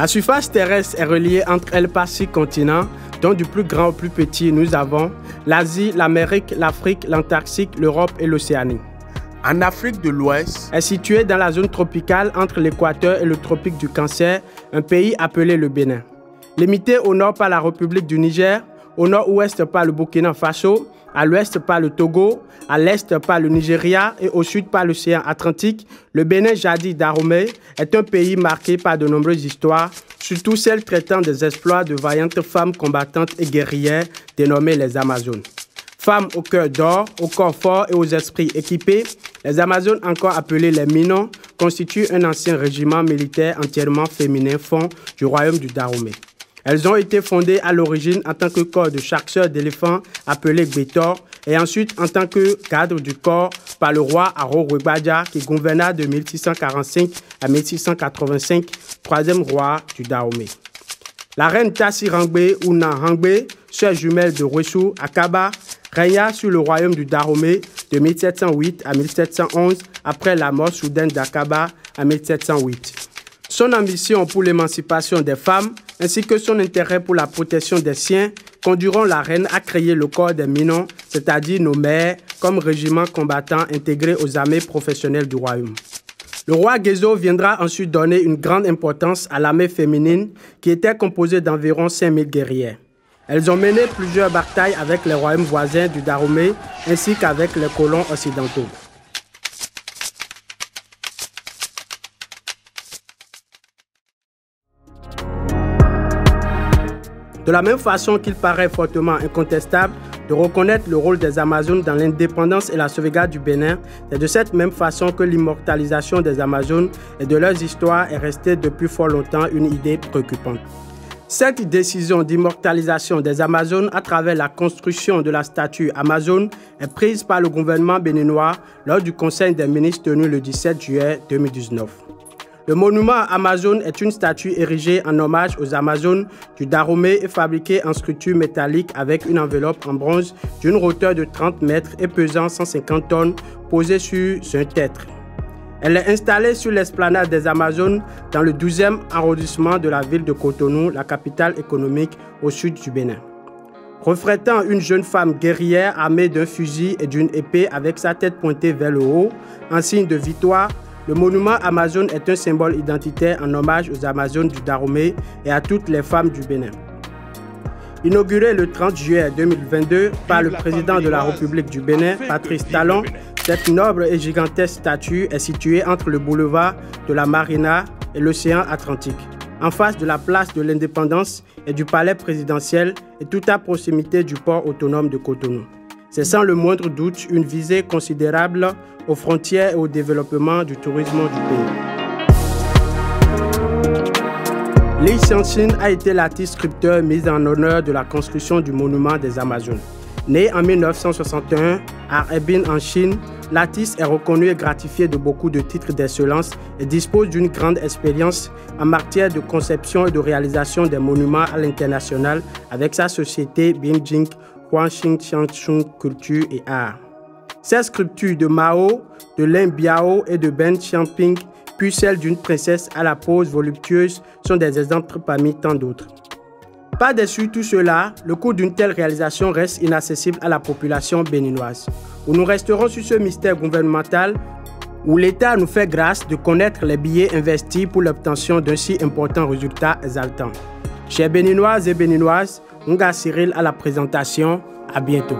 La surface terrestre est reliée entre elles par 6 continents, dont du plus grand au plus petit, nous avons l'Asie, l'Amérique, l'Afrique, l'Antarctique, l'Europe et l'Océanie. En Afrique de l'Ouest, est située dans la zone tropicale entre l'équateur et le tropique du Cancer, un pays appelé le Bénin. Limitée au nord par la République du Niger, au nord-ouest par le Burkina Faso, à l'ouest par le Togo, à l'est par le Nigeria et au sud par l'océan Atlantique, le Bénin jadis Dahomey est un pays marqué par de nombreuses histoires, surtout celles traitant des exploits de vaillantes femmes combattantes et guerrières dénommées les Amazones. Femmes au cœur d'or, au corps fort et aux esprits équipés, les Amazones, encore appelées les Minons, constituent un ancien régiment militaire entièrement féminin fond du royaume du Dahomey. Elles ont été fondées à l'origine en tant que corps de chasseurs d'éléphants appelé Gbetor et ensuite en tant que cadre du corps par le roi Aro-Wegbaja qui gouverna de 1645 à 1685, troisième roi du Dahomey. La reine Tassi Rangbe ou Nahangbe, sœur jumelle de Rwesu Akaba, régna sur le royaume du Dahomey de 1708 à 1711 après la mort soudaine d'Akaba en 1708. Son ambition pour l'émancipation des femmes ainsi que son intérêt pour la protection des siens conduiront la reine à créer le corps des Minons, c'est-à-dire nos mères, comme régiment combattant intégré aux armées professionnelles du royaume. Le roi Gezo viendra ensuite donner une grande importance à l'armée féminine qui était composée d'environ 5000 guerrières. Elles ont mené plusieurs batailles avec les royaumes voisins du Dahomey ainsi qu'avec les colons occidentaux. De la même façon qu'il paraît fortement incontestable de reconnaître le rôle des Amazones dans l'indépendance et la sauvegarde du Bénin, c'est de cette même façon que l'immortalisation des Amazones et de leurs histoires est restée depuis fort longtemps une idée préoccupante. Cette décision d'immortalisation des Amazones à travers la construction de la statue Amazone est prise par le gouvernement béninois lors du Conseil des ministres tenu le 17 juillet 2019. Le monument Amazone est une statue érigée en hommage aux Amazones du Dahomey et fabriquée en structure métallique avec une enveloppe en bronze d'une hauteur de 30 mètres et pesant 150 tonnes posée sur un tertre. Elle est installée sur l'esplanade des Amazones dans le 12e arrondissement de la ville de Cotonou, la capitale économique au sud du Bénin. Reflétant une jeune femme guerrière armée d'un fusil et d'une épée avec sa tête pointée vers le haut, en signe de victoire, le monument Amazone est un symbole identitaire en hommage aux Amazones du Dahomey et à toutes les femmes du Bénin. Inauguré le 30 juillet 2022 par le président de la République du Bénin, Patrice Talon, cette noble et gigantesque statue est située entre le boulevard de la Marina et l'océan Atlantique, en face de la place de l'Indépendance et du palais présidentiel et tout à proximité du port autonome de Cotonou. C'est sans le moindre doute une visée considérable aux frontières et au développement du tourisme du pays. Li Xianxin a été l'artiste sculpteur mis en honneur de la construction du monument des Amazones. Né en 1961 à Harbin en Chine, l'artiste est reconnu et gratifié de beaucoup de titres d'excellence et dispose d'une grande expérience en matière de conception et de réalisation des monuments à l'international avec sa société Bingjing Huaxing Xiangchun Culture et Art. Ces sculptures de Mao, de Lin Biao et de Ben Xiaoping, puis celles d'une princesse à la pose voluptueuse, sont des exemples parmi tant d'autres. Par-dessus tout cela, le coût d'une telle réalisation reste inaccessible à la population béninoise. Où nous resterons sur ce mystère gouvernemental où l'État nous fait grâce de connaître les billets investis pour l'obtention d'un si important résultat exaltant. Chers Béninoises et Béninoises, Nga Cyril à la présentation. À bientôt.